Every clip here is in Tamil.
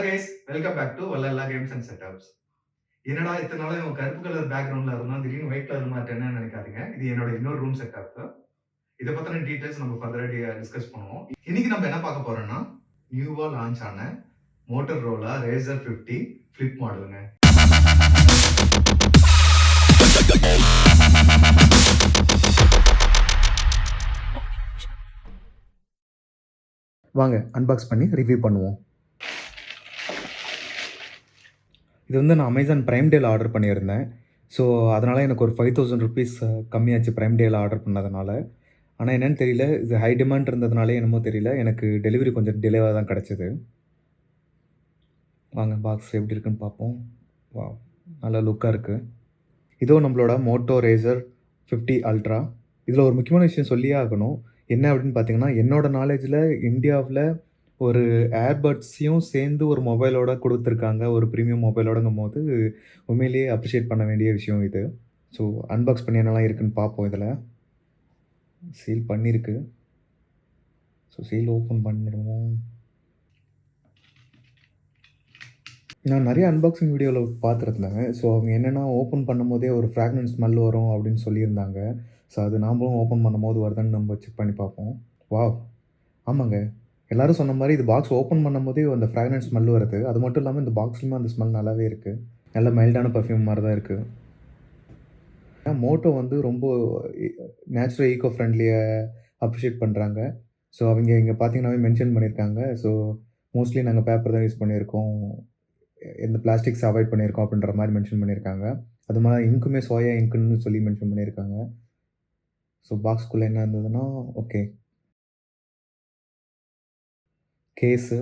கைஸ், வெல்கம் பேக் டு வல்லல்லா கேம்ஸ் அண்ட் செட்டப்ஸ். என்னடா இத்தனை நாள் இவன் கருப்பு கலர் பேக்ரவுண்ட்ல இருந்தான், திடீர்னு ஒயிட் கலர் மாட்டேன்னு நினைக்காதீங்க. இது என்னோட இன்னொரு ரூம் செட்டப். இதை பத்தின டீடைல்ஸ் நம்ம ஃபர்தரா டிஸ்கஸ் பண்ணுவோம். இன்னைக்கு நம்ம என்ன பார்க்க போறோம்னா, நியூவா லான்ச் ஆன மோட்டோரோலா Razr 50 ஃபிளிப் மாடலுங்க. வாங்க அன்பாக்ஸ் பண்ணி ரிவ்யூ பண்ணுவோம். இது வந்து நான் அமேசான் ப்ரைம் டேல ஆர்டர் பண்ணியிருந்தேன். ஸோ அதனால் எனக்கு ஒரு 5000 ருபீஸ் கம்மியாச்சு ப்ரைம் டேல ஆர்டர் பண்ணதுனால. ஆனால் என்னென்னு தெரியல, இது ஹை டிமாண்ட் இருந்ததுனாலே என்னமோ தெரியல, எனக்கு டெலிவரி கொஞ்சம் டிலேவாக தான் கிடச்சிது. வாங்க பாக்ஸ் எப்படி இருக்குன்னு பார்ப்போம். வா, நல்ல லுக்காக இருக்குது. இதோ நம்மளோட மோட்டோ Razr 50 அல்ட்ரா. இதில் ஒரு முக்கியமான விஷயம் சொல்லியே ஆகணும். என்ன அப்படின்னு பார்த்தீங்கன்னா, என்னோடய நாலேஜில் இந்தியாவில் ஒரு ஏர்பட்ஸையும் சேர்ந்து ஒரு மொபைலோட கொடுத்துருக்காங்க, ஒரு ப்ரீமியம் மொபைலோடங்கும் போது உண்மையிலேயே அப்ரிஷியேட் பண்ண வேண்டிய விஷயம் இது. ஸோ அன்பாக்ஸ் பண்ணி என்னெல்லாம் இருக்குதுன்னு பார்ப்போம். இதில் சீல் பண்ணியிருக்கு. ஸோ சீல் ஓப்பன் பண்ணிடுவோம். நான் நிறைய அன்பாக்சிங் வீடியோவில் பார்த்துருந்தேன். ஸோ அவங்க என்னென்னா ஓப்பன் பண்ணும் போதே ஒரு ஃப்ராக்னன்ஸ் ஸ்மெல் வரும் அப்படின்னு சொல்லியிருந்தாங்க. ஸோ அது நாமளும் ஓப்பன் பண்ணும் போது வருதுன்னு நம்ம செக் பண்ணி பார்ப்போம். வாவ், ஆமாங்க, எல்லோரும் சொன்ன மாதிரி இது பாக்ஸ் ஓப்பன் பண்ணும் போதே அந்த ஃப்ராக்னன்ஸ் ஸ்மெல் வருது. அது மட்டும் இல்லாமல் இந்த பாக்ஸ்லையுமே அந்த ஸ்மெல் நல்லாவே இருக்குது. நல்ல மைல்டான பர்ஃப்யூம் மாதிரி தான் இருக்குது. மோட்டோ வந்து ரொம்ப நேச்சுரல் ஈகோ ஃப்ரெண்ட்லியை அப்ரிஷியேட் பண்ணுறாங்க. ஸோ அவங்க இங்கே பார்த்தீங்கன்னாவே மென்ஷன் பண்ணியிருக்காங்க. ஸோ மோஸ்ட்லி நாங்கள் பேப்பர் தான் யூஸ் பண்ணியிருக்கோம், எந்த பிளாஸ்டிக்ஸ் அவாய்ட் பண்ணியிருக்கோம் அப்படின்ற மாதிரி மென்ஷன் பண்ணியிருக்காங்க. அது மாதிரி இங்க்குமே சோயா இங்க்குன்னு சொல்லி மென்ஷன் பண்ணியிருக்காங்க. ஸோ பாக்ஸ்குள்ளே என்ன இருந்ததுன்னா, ஓகே, கேஸு,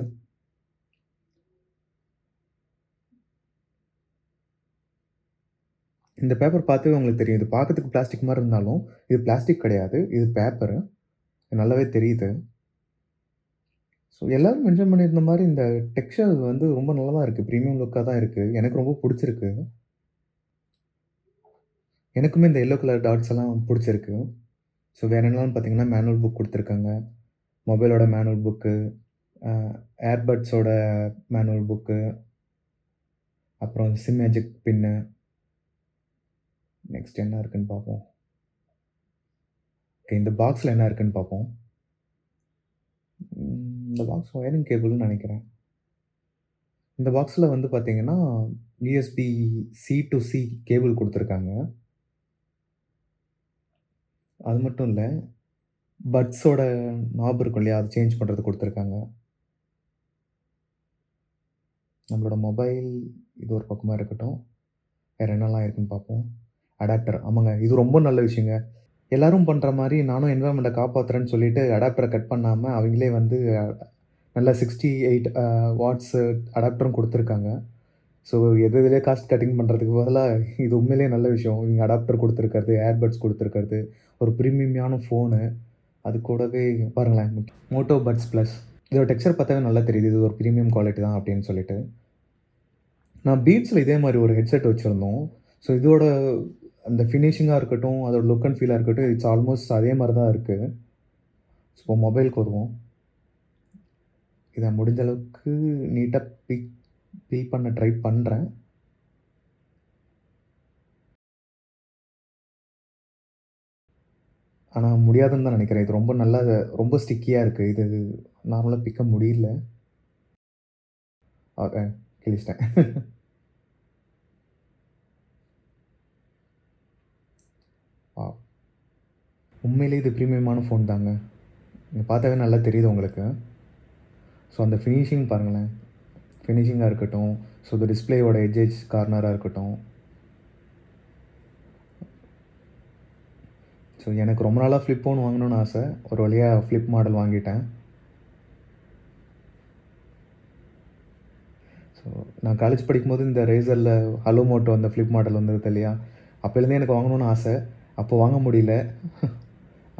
இந்த பேப்பர் பார்த்து உங்களுக்கு தெரியும். இது பார்க்கறதுக்கு பிளாஸ்டிக் மாதிரி இருந்தாலும் இது பிளாஸ்டிக் கிடையாது, இது பேப்பரு. நல்லாவே தெரியுது. ஸோ எல்லோரும் மென்ஷன் பண்ணியிருந்த மாதிரி இந்த டெக்ஸ்சர் வந்து ரொம்ப நல்லா தான் இருக்குது, ப்ரீமியம் லுக்காக தான் இருக்குது. எனக்கு ரொம்ப பிடிச்சிருக்கு. எனக்குமே இந்த எல்லோ கலர் டாட்ஸ் எல்லாம் பிடிச்சிருக்கு. ஸோ வேறு என்னென்னு பார்த்தீங்கன்னா, மேனுவல் புக் கொடுத்துருக்காங்க, மொபைலோட மேனுவல் புக்கு, ஏர்பட்ஸோட மேனுவல் புக்கு, அப்புறம் சிம் மேஜிக் பின்னு. நெக்ஸ்ட் என்ன இருக்குன்னு பார்ப்போம். ஓகே, இந்த பாக்ஸில் என்ன இருக்குன்னு பார்ப்போம். இந்த பாக்ஸ் ஒயரிங் கேபிள்னு நினைக்கிறேன். இந்த பாக்ஸில் வந்து பார்த்தீங்கன்னா USB C to C cable கொடுத்துருக்காங்க. அது மட்டும் இல்லை, பட்ஸோட நாப் இருக்கும் இல்லையா, அது சேஞ்ச் பண்ணுறது கொடுத்துருக்காங்க. நம்மளோட மொபைல் இது ஒரு பக்கமாக இருக்கட்டும், வேறு என்னெல்லாம் இருக்குன்னு பார்ப்போம். அடாப்டர், ஆமாங்க, இது ரொம்ப நல்ல விஷயங்க. எல்லோரும் பண்ணுற மாதிரி நானும் என்விரான்மெண்ட்டை காப்பாற்றுறேன்னு சொல்லிட்டு அடாப்டரை கட் பண்ணாமல் அவங்களே வந்து நல்ல 68 வாட்ஸு அடாப்டரும் கொடுத்துருக்காங்க. ஸோ எதுலேயே காஸ்ட் கட்டிங் பண்ணுறதுக்கு பதிலாக இது உண்மையிலேயே நல்ல விஷயம். இவங்க அடாப்டர் கொடுத்துருக்கிறது, ஏர்பட்ஸ் கொடுத்துருக்கிறது, ஒரு ப்ரீமியமான ஃபோனு, அது கூடவே பாருங்களேன், மோட்டோ பட்ஸ் ப்ளஸ். இதோட டெக்ஸ்சர் பார்த்தாவே நல்லா தெரியுது, இது ஒரு ப்ரீமியம் குவாலிட்டி தான் அப்படின்னு சொல்லிட்டு. நான் பீட்ஸில் இதே மாதிரி ஒரு ஹெட்செட் வச்சுருந்தோம். ஸோ இதோட அந்த ஃபினிஷிங்காக இருக்கட்டும், அதோட லுக் அண்ட் ஃபீலாக இருக்கட்டும், இட்ஸ் ஆல்மோஸ்ட் அதே மாதிரி தான் இருக்குது. ஸோ மொபைலுக்கு வருவோம். இதை முடிஞ்ச அளவுக்கு நீட்டாக பீல் பண்ண ட்ரை பண்ணுறேன். ஆனால் முடியாதுன்னு தான் நினைக்கிறேன். இது ரொம்ப நல்லா, ரொம்ப ஸ்டிக்கியாக இருக்குது. இது நார்மலாக பிக்க முடியல. ஓகே, கிழிச்சிட்டேன். உண்மையிலே இது ப்ரீமியமான ஃபோன் தாங்க. நீங்கள் பார்த்தாவே நல்லா தெரியுது உங்களுக்கு. ஸோ அந்த ஃபினிஷிங் பாருங்களேன், ஃபினிஷிங்காக இருக்கட்டும், ஸோ இந்த டிஸ்பிளேயோட எட்ஜ் கார்னராக இருக்கட்டும். ஸோ எனக்கு ரொம்ப நாளாக ஃப்ளிப் ஃபோன் வாங்கணும்னு ஆசை. ஒரு வழியாக ஃப்ளிப் மாடல் வாங்கிட்டேன். ஸோ நான் காலேஜ் படிக்கும்போது இந்த Razrல ஹலோ மோட்டோ அந்த ஃப்ளிப் மாடல் வந்தது இல்லையா, அப்போலேருந்தே எனக்கு வாங்கணும்னு ஆசை. அப்போ வாங்க முடியல,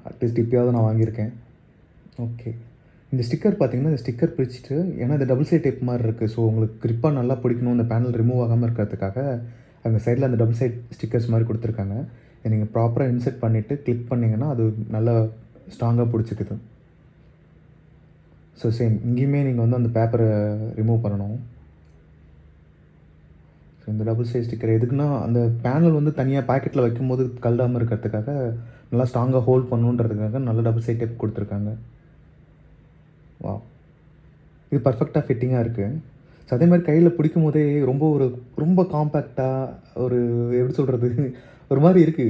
அட்லீஸ்ட் இப்போயாவது நான் வாங்கியிருக்கேன். ஓகே, இந்த ஸ்டிக்கர் பார்த்தீங்கன்னா, இந்த ஸ்டிக்கர் பிரிச்சுட்டு, ஏன்னா இது டபுள் சைட் டேப் மாதிரி இருக்குது. ஸோ உங்களுக்கு கிரிப்பாக நல்லா பிடிக்கணும், இந்த பேனல் ரிமூவ் ஆகாமல் இருக்கிறதுக்காக அந்த சைடில் அந்த டபுள் சைட் ஸ்டிக்கர்ஸ் மாதிரி கொடுத்துருக்காங்க. இதை நீங்கள் ப்ராப்பராக இன்செர்ட் பண்ணிவிட்டு கிளிக் பண்ணிங்கன்னா அது நல்லா ஸ்ட்ராங்காக பிடிச்சிக்குது. ஸோ சேம் இங்கேயுமே நீங்கள் வந்து அந்த பேப்பரை ரிமூவ் பண்ணணும். இந்த டபுள் சைட் ஸ்டிக்கர் எதுக்குன்னா, அந்த பேனல் வந்து தனியா பாக்கெட்ல வைக்கும்போது கழண்டாம இருக்கிறதுக்காக, நல்லா ஸ்ட்ராங்கா ஹோல்ட் பண்ணணுன்றதுக்காக நல்ல டபுள் சைட் டேப் குடுத்துருக்காங்க. வாவ்! இது பெர்ஃபெக்ட்டா ஃபிட்டிங்கா இருக்கு. ஸோ அதே மாரி கையில பிடிக்கும்போதே ரொம்ப காம்பேக்ட்டா ஒரு எப்படி சொல்றது? ஒரு மாரி இருக்கு.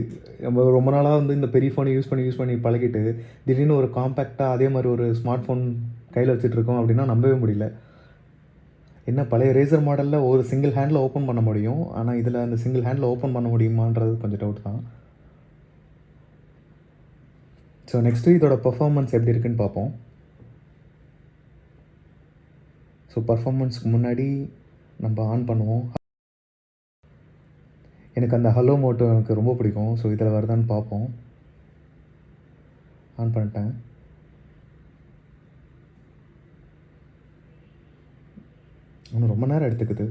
நம்ம ரொம்ப நாளா வந்து இந்த பெரிய ஃபோன யூஸ் பண்ணி பழகிட்டு, திடீர்னு ஒரு காம்பேக்ட்டா அதே மாரி ஒரு ஸ்மார்ட் ஃபோன் கையில வச்சுட்டுருக்கோம் அப்படின்னா நம்பவே முடியல. என்ன பழைய ரேசர் மாடல்ல ஒரு சிங்கிள் ஹேண்ட்ல ஓப்பன் பண்ண முடியும். ஆனா, இதில அந்த சிங்கிள் ஹேண்ட்ல ஓப்பன் பண்ண முடியுமான்றது கொஞ்சம் டவுட் தான். ஸோ நெக்ஸ்ட்டு இதோட பெர்ஃபார்மன்ஸ் எப்படி இருக்குன்னு பார்ப்போம். ஸோ பெர்ஃபார்மன்ஸ்க்கு முன்னாடி நம்ப ஆன் பண்ணுவோம். எனக்கு அந்த ஹலோ மோட்டோ எனக்கு ரொம்ப பிடிக்கும். ஸோ இதில வருதான்னு பார்ப்போம். ஆன் பண்ணிட்டேன். இன்னும் ரொம்ப நேரம் எடுத்துக்குது.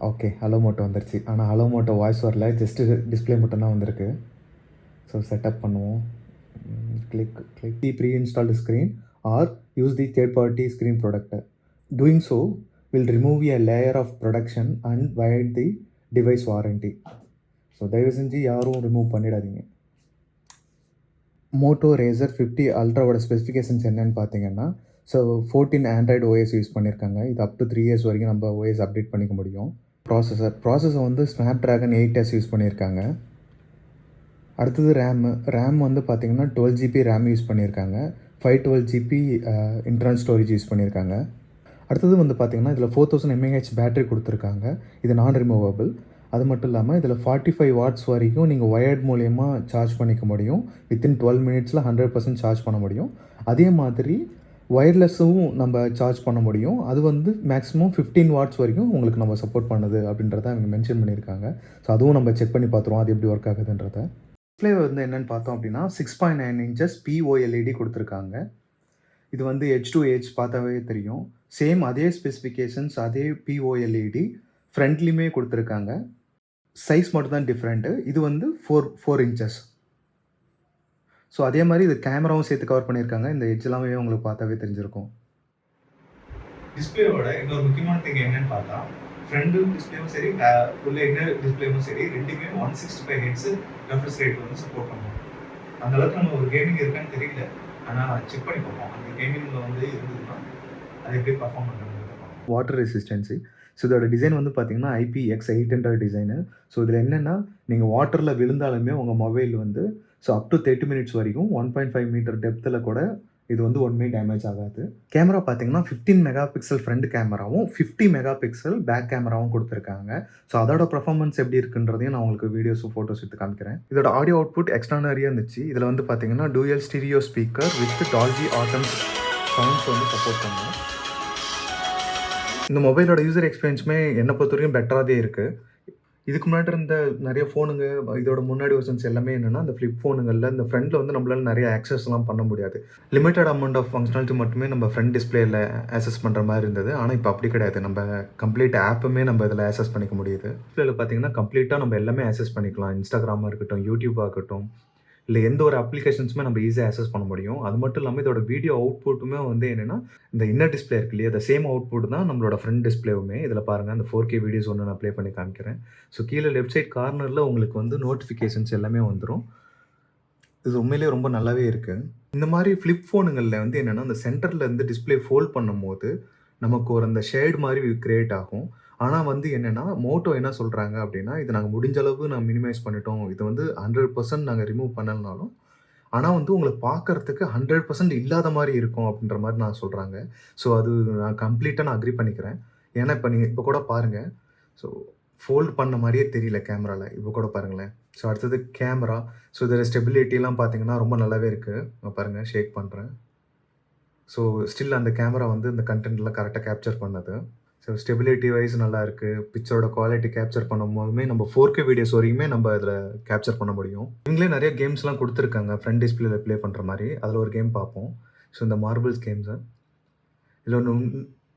ஓகே. ஹலோ மோட்டோ வந்துருச்சு. ஆனா ஹலோ மோட்டோ வாய்ஸ் வரல. ஜஸ்ட்டு டிஸ்ப்ளே மட்டும் தான் வந்திருக்கு. ஸோ செட்டப் பண்ணுவோம். Click the pre installed screen or use the third party screen protector. Doing so will remove a layer of protection and void the device warranty. So தயவு செஞ்சு யாரும் ரிமூவ் பண்ணிடாதீங்க. மோட்டோ ரேசர் 50 அல்ட்ராவோட ஸ்பெசிஃபிகேஷன்ஸ் என்னன்னு பார்த்தீங்கன்னா, ஸோ 14 ஆண்ட்ராய்டு ஓஎஸ் யூஸ் பண்ணியிருக்காங்க. இது அப் டு 3 இயர்ஸ் வரைக்கும் நம்ம ஓஎஸ் அப்டேட் பண்ணிக்க முடியும். ப்ராசஸர் வந்து ஸ்னாப்ட்ராகன் 8S யூஸ் பண்ணியிருக்காங்க. அடுத்தது ரேம் வந்து பார்த்தீங்கன்னா 12 ஜிபி ரேம் யூஸ் பண்ணியிருக்காங்க. 512 ஜிபி இன்டர்னல் ஸ்டோரேஜ் யூஸ் பண்ணியிருக்காங்க. அடுத்தது வந்து பார்த்தீங்கன்னா, இதில் 4000 mAh பேட்டரி குடுத்துருக்காங்க. இது நான் ரிமூவபிள். அது மட்டும் இல்லாம இதில 45 வாட்ஸ் வரைக்கும் நீங்க வயர்ட் மூலியமா சார்ஜ் பண்ணிக்க முடியும். வித்தின் 12 மினிட்ஸ்ல 100% சார்ஜ் பண்ண முடியும். அதே மாதிரி வயர்லெஸ்ஸும் நம்ம சார்ஜ் பண்ண முடியும். அது வந்து மேக்ஸிமம் 15 வாட்ஸ் வரைக்கும் உங்களுக்கு நம்ம சப்போர்ட் பண்ணுது அப்படின்றத இவங்க மென்ஷன் பண்ணியிருக்காங்க. ஸோ அதுவும் நம்ம செக் பண்ணி பார்த்துருவோம். அது எப்படி ஒர்க் ஆகுதுன்றத. டிஸ்ப்ளே வந்து என்னன்னு பார்த்தோம் அப்படின்னா, 6.9 இன்ச்சஸ் POLED குடுத்துருக்காங்க. இது வந்து எட்ஜ் டூ எட்ஜ் பார்த்தாவே தெரியும். சேம் அதே ஸ்பெசிஃபிகேஷன்ஸ், அதே POLED ஃப்ரண்ட்லயுமே குடுத்துருக்காங்க. சைஸ் மட்டும் தான் டிஃபரெண்ட்டு. இது வந்து 4 இன்ச்சஸ். ஸோ அதே மாரி இது கேமராவும் சேர்த்து கவர் பண்ணியிருக்காங்க. இந்த எட்ஜ் எல்லாமே உங்களுக்கு பார்த்தாவே தெரிஞ்சிருக்கும். டிஸ்ப்ளேவோட இன்னொரு முக்கியமான திங் என்னன்னு பார்த்தா, ஃப்ரண்ட் டிஸ்ப்ளேவும் சரி, உள்ள இன்னர் டிஸ்ப்ளேவும் சரி, 2மே 165 ஹெர்ட்ஸ் ரெஃப்ரெஷ் ரேட் வந்து சப்போர்ட் பண்ணும். அந்த அளவுக்கு நம்ம ஒரு கேமிங் இருக்கான்னு தெரியல. ஆனா செக் பண்ணி பார்ப்போம். அந்த கேமிங்ல வந்து இருந்ததுன்னா, அது எப்படி பெர்ஃபார்ம் பண்ணுறதுன்னு பார்ப்போம். வாட்டர் ரெசிஸ்டன்சி. ஸோ இதோட டிசைன் வந்து பார்த்தீங்கன்னா, IPX800 டிசைனு. ஸோ இதில என்னன்னா, நீங்க வாட்டர்ல விழுந்தாலுமே உங்க மொபைல் வந்து அப் டூ 30 மினிட்ஸ் வரைக்கும் 1.5 மீட்டர் டெப்த்ல கூட இது வந்து ஒண்ணுமே டேமேஜ் ஆகாது. கேமரா பார்த்தீங்கன்னா, 15 மெகா பிக்சல் ஃப்ரண்ட் கேமராவும், 50 மெகா பிக்சல் பேக் கேமராவும் குடுத்துருக்காங்க. ஸோ அதோட பெர்ஃபார்மன்ஸ் எப்படி இருக்குன்றதையும் நான் உங்களுக்கு வீடியோஸும், ஃபோட்டோஸ் எடுத்து காமிக்கிறேன். இதோட ஆடியோ அவுட்புட் எக்ஸ்ட்ரானரியா இருந்துச்சு. இதில வந்து பார்த்தீங்கன்னா, dual stereo speaker with Dolby atoms sounds வந்து சப்போர்ட் பண்ணும். இந்த மொபைலோட யூசர் எக்ஸ்பீரியன்ஸுமே என்ன பொறுத்தவரைக்கும் பெட்டராவே இருக்கு. இதுக்கு முன்னாடி இருந்த நெறைய ஃபோனுங்க, இதோட முன்னாடி வெர்ஷன்ஸ் எல்லாமே என்னன்னா, இந்த ஃபிளிப் ஃபோனுங்கள்ல இந்த ஃப்ரண்ட்ல வந்து நம்மளால நெறைய ஆக்சஸ்லாம் பண்ண முடியாது. லிமிட்டட் அமௌண்ட் ஆஃப் ஃபங்ஷனாலிட்டி மட்டுமே நம்ம ஃப்ரண்ட் டிஸ்ப்ளேல ஆக்சஸ் பண்ற மாரி இருந்தது. ஆனா இப்ப அப்படி கிடையாது. நம்ம கம்ப்ளீட் ஆப்புமே நம்ம இதில ஆக்சஸ் பண்ணிக்க முடியுது. டிஸ்ப்ளேல பார்த்தீங்கன்னா, கம்ப்ளீட்டா நம்ம எல்லாமே ஆக்சஸ் பண்ணிக்கலாம். Instagramமா இருக்கட்டும், YouTubeஆ இருக்கட்டும், இல்ல எந்த ஒரு அப்ளிகேஷன்ஸுமே நம்ம ஈஸியா ஆக்சஸ் பண்ண முடியும். அது மட்டும் இல்லாம இதோட வீடியோ அவுட்புட்டுமே வந்து என்னன்னா, இந்த இன்னர் டிஸ்ப்ளே இருக்கு இல்லையா? த சேம் அவுட்புட் தான் நம்மளோட ஃப்ரண்ட் டிஸ்ப்ளேவுமே. இதில பாருங்க அந்த 4K வீடியோஸ் ஒண்ணு நான் ப்ளே பண்ணி காமிக்கிறேன். ஸோ கீழ லெஃப்ட் சைட் கார்னர்ல உங்களுக்கு வந்து நோட்டிஃபிகேஷன்ஸ் எல்லாமே வந்துரும். இது உண்மையிலேயே ரொம்ப நல்லாவே இருக்கு. இந்த மாரி ஃபிளிப் ஃபோனுங்கள்ல வந்து என்னன்னா, அந்த சென்டர்ல இருந்து டிஸ்ப்ளே ஃபோல்ட் பண்ணும்போது, நமக்கு ஒரு அந்த ஷேட் மாரி கிரியேட் ஆகும். ஆனா வந்து என்னன்னா, மோட்டோ என்ன சொல்றாங்க அப்டின்னா, "இத நாங்க முடிஞ்ச அளவு மினிமைஸ் பண்ணிட்டோம். இத வந்து 100% நாங்க ரிமூவ் பண்ணலனாலும், ஆனா வந்து உங்களுக்கு பார்க்கறதுக்கு 100% இல்லாத மாரி இருக்கும்." அப்டின்ற மாரி சொல்றாங்க. ஸோ அது நான் அக்ரி பண்ணிக்கிறேன். ஏன்னா, நீங்க இப்ப கூட பாருங்க. ஸோ ஃபோல்ட் பண்ண மாரியே தெரியல கேமரால. இப்ப கூட பாருங்களேன். ஸோ அடுத்தது கேமரா. ஸோ இதில ஸ்டெபிலிட்டிலாம் பார்த்தீங்கன்னா, ரொம்ப நல்லாவே இருக்கு. இங்க பாருங்க ஷேக் பண்றேன். ஸோ ஸ்டில் அந்த கேமரா வந்து இந்த கன்டென்ட்லாம் கரெக்ட்டா கேப்சர் பண்ணுது. ஸோ ஸ்டெபிலிட்டி வைஸ் நல்லா இருக்கு. பிக்சரோட குவாலிட்டி கேப்சர் பண்ணும்போதுமே நம்ம 4K வீடியோஸ் வரையுமே நம்ம இதில கேப்சர் பண்ண முடியும். இவங்களே நெறைய கேம்ஸ்லாம் குடுத்துருக்காங்க. ஃப்ரண்ட் டிஸ்ப்ளேல ப்ளே பண்ற மாரி. அதில ஒரு கேம் பார்ப்போம். ஸோ இந்த மார்பிள்ஸ் கேம்ஸு. இதில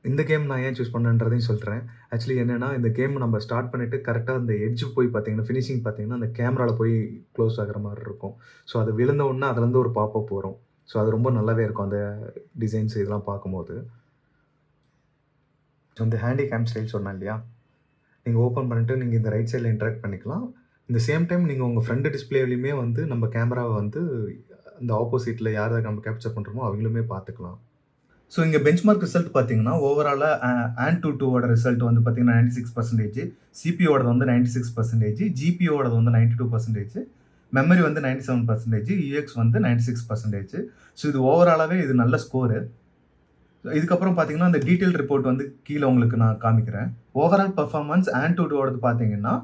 இந்த கேம் நான் ஏன் சூஸ் பண்ணேன்றதையும் சொல்றேன். ஆக்சுவலி என்னன்னா, இந்த கேம் நம்ம ஸ்டார்ட் பண்ணிட்டு கரெக்ட்டா அந்த எட்ஜ் போய் பார்த்தீங்கன்னா, ஃபினிஷிங் பார்த்தீங்கன்னா, அந்த கேமரால போய் க்ளோஸ் ஆகுற மாரி இருக்கும். ஸோ அது விழுந்த உடனே அதுலேருந்து ஒரு பாப்பப் வரும். ஸோ அது ரொம்ப நல்லாவே இருக்கும். அந்த டிசைன்ஸ் இதெல்லாம் பார்க்கும்போது. வந்து ஹேண்டி கேம் ஸ்டைல் சொன்னேன் இல்லையா? நீங்க ஓப்பன் பண்ணிட்டு நீங்க இந்த ரைட் சைட்ல இன்டராக்ட் பண்ணிக்கலாம். இந்த சேம் டைம் நீங்க உங்க ஃப்ரண்ட் டிஸ்ப்ளேலயுமே வந்து நம்ம கேமராவ வந்து அந்த ஆப்போசிட்ல யார நம்ம கேப்சர் பண்றோமோ அவங்களுமே பார்த்துக்கலாம். ஸோ இங்க பெஞ்ச்மார்க் ரிசல்ட் பார்த்தீங்கன்னா, ஓவராலா AnTuTu ஓட ரிசல்ட் வந்து பார்த்தீங்கன்னா 96%, சிபியூவோடது வந்து 96%, ஜிபியூவோடது வந்து 92%, மெமரி வந்து 97%, யுஎக்ஸ் வந்து 96%. ஸோ இது ஓவராலாவே இது நல்ல ஸ்கோரு. இதுக்கப்புறம் பார்த்தீங்கன்னா, அந்த டீட்டெயில் ரிப்போர்ட் வந்து கீழ உங்களுக்கு நான் காமிக்கிறேன். ஓவரால் பெர்ஃபார்மன்ஸ் AnTuTuவோடது பார்த்தீங்கன்னா,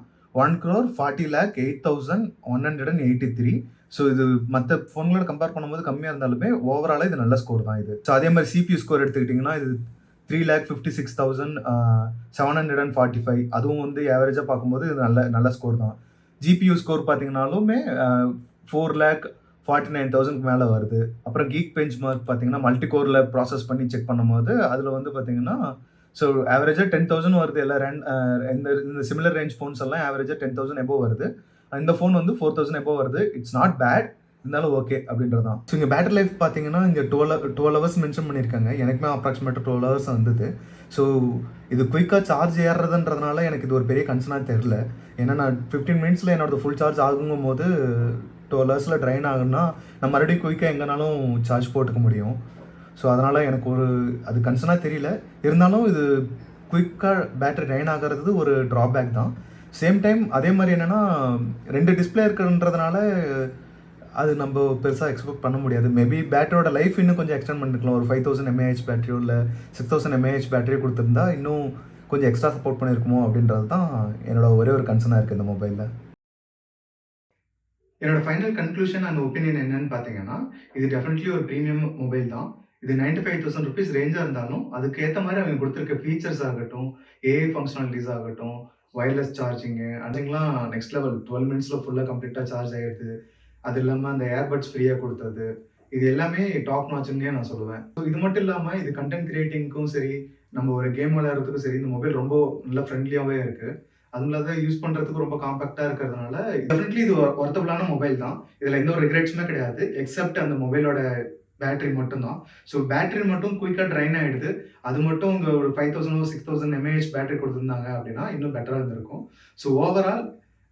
1,40,08,183. ஸோ இது மத்த ஃபோன்களோட கம்பேர் பண்ணும்போது கம்மியா இருந்தாலுமே, ஓவராலா இது நல்ல ஸ்கோர் தான் இது. ஸோ அதே மாரி சிபியூ ஸ்கோர் எடுத்துக்கிட்டீங்கன்னா, இது 3,56,745. அதுவும் வந்து ஆவரேஜா பார்க்கும்போது இது நல்ல ஸ்கோர் தான். ஜிபியூ ஸ்கோர் பார்த்தீங்கன்னாலுமே 4,49,000க்கு மேல வருது. அப்புறம் கீக் பெஞ்ச்மார்க் பார்த்தீங்கன்னா, மல்டி கோர்ல ப்ராசஸ் பண்ணி செக் பண்ணும்போது, அதுல வந்து பார்த்தீங்கன்னா, ஸோ ஆவரேஜா 10,000 வருது. எல்லா இந்த சிமிலர் ரேஞ்ச் ஃபோன்ஸ் எல்லாம் ஆவரேஜா 10,000 எபோவ் வருது. இந்த ஃபோன் வந்து 4,000 எபோவ் வருது. It's not bad. இருந்தாலும் ஓகே அப்படின்றது தான். ஸோ இங்க பேட்டரி லைஃப் பார்த்தீங்கன்னா, இங்க 12 ஹவர்ஸ் மென்ஷன் பண்ணியிருக்காங்க. எனக்குமே அப்ராக்ஸிமேட்டா 12 ஹவர்ஸ் வந்தது. ஸோ இது குயிக்கா சார்ஜ் ஏறுறதுன்றதுனால எனக்கு இது ஒரு பெரிய கன்சர்னா தெரியல. ஏன்னா நான் 15 மினிட்ஸ்ல என்னோட ஃபுல் சார்ஜ் ஆகுங்கும்போது 12 ஹவர்ஸ்ல ட்ரைன் ஆகும்னா, நான் மறுபடியும் குயிக்கா எங்கனாலும் சார்ஜ் போட்டுக்க முடியும். ஸோ அதனால எனக்கு அது கன்சர்னா தெரியல. இருந்தாலும் இது குயிக்கா பேட்டரி ட்ரைன் ஆகுறது ஒரு ட்ராபேக் தான். சேம் டைம் அதே மாரி என்னன்னா, 2 டிஸ்ப்ளே இருக்குன்றதுனால அது நம்ப பெருசா எக்ஸ்பெக்ட் பண்ண முடியாது. மேபி பேட்டரியோட லைஃப் இன்னும் கொஞ்சம் எக்ஸ்டெண்ட் பண்ணிருக்கலாம். ஒரு 5000 mAh பேட்டரியோ இல்ல 6000 mAh பேட்டரியோ குடுத்திருந்தா, இன்னும் கொஞ்சம் எக்ஸ்ட்ரா சப்போர்ட் பண்ணியிருக்குமோ அப்படின்றது தான் என்னோட ஒரே ஒரு கன்சர்னா இருக்கு இந்த மொபைல்ல. என்னோட ஃபைனல் கன்க்ளூஷன் அண்ட் ஒப்பீனியன் என்னன்னு பார்த்தீங்கன்னா, இது டெஃபினெட்லி ஒரு பிரீமியம் மொபைல் தான். இது ₹95,000 ரேஞ்சா இருந்தாலும், அதுக்கு ஏத்த மாரி அவங்க குடுத்திருக்க ஃபீச்சர்ஸ் ஆகட்டும், ஏஐ ஃபங்ஷனாலிட்டீஸ் ஆகட்டும், வயர்லெஸ் சார்ஜிங்கு அதுங்கலாம் நெக்ஸ்ட் லெவல். 12 மினிட்ஸ்ல ஃபுல்லா கம்ப்ளீட்டா சார்ஜ் ஆயிடுது. அது இல்லாம அந்த ஏர்பட்ஸ் ஃப்ரீயா குடுத்தது. இது எல்லாமே டாப் நாட்ச்ன்னே நான் சொல்லுவேன். ஸோ இது மட்டும் இல்லாம இது கன்டென்ட் கிரியேட்டிங்க்கும் சரி, நம்ம ஒரு கேம் விளையாடுறதுக்கும் சரி, இந்த மொபைல் ரொம்ப நல்லா ஃப்ரெண்ட்லியாவே இருக்கு. அதுவும் இல்லாத யூஸ் பண்றதுக்கு ரொம்ப காம்பாக்ட்டா இருக்கிறதுனால, டெஃபினெட்லி இது ஒர்த்தபிளான மொபைல் தான். இதுல எந்த ஒரு ரிக்ரெட்ஸுமே கிடையாது. எக்ஸெப்ட் அந்த மொபைலோட பேட்டரி மட்டும் தான். ஸோ பேட்டரி மட்டும் குயிக்கா ட்ரைன் ஆயிடுது. அது மட்டும் இங்க ஒரு 5000 6000 mAh பேட்டரி குடுத்திருந்தாங்க அப்படின்னா, இன்னும் பெட்டரா இருந்திருக்கும். ஸோ ஓவரால்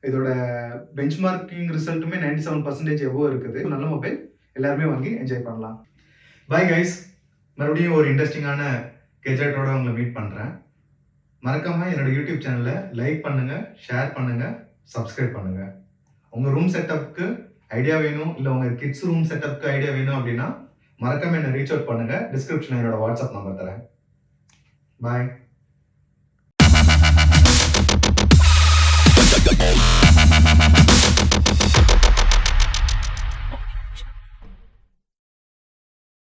இதோட பெஞ்ச்மார்க்கிங் ரிசல்ட்டுமே 97% எபோவ் இருக்குது. நல்ல மொபைல். எல்லாருமே வாங்கி என்ஜாய் பண்ணலாம். Bye guys. மறுபடியும் ஒரு இன்ட்ரஸ்டிங்கான கேஜெட்டோட உங்கள மீட் பண்றேன். மறக்காம என்னோட யூடியூப் சேனல லைக் பண்ணுங்க, ஷேர் பண்ணுங்க, சப்ஸ்கிரைப் பண்ணுங்க. உங்க ரூம் செட்டப்க்கு ஐடியா வேணும், இல்ல உங்க கிட்ஸ் ரூம் செட்டப்க்கு ஐடியா வேணும் அப்படின்னா, மறக்காம என்ன ரீச் அவுட் பண்ணுங்க. டிஸ்கிரிப்ஷன்ல என்னோட வாட்ஸ்அப் நம்பர் தரேன். பாய்.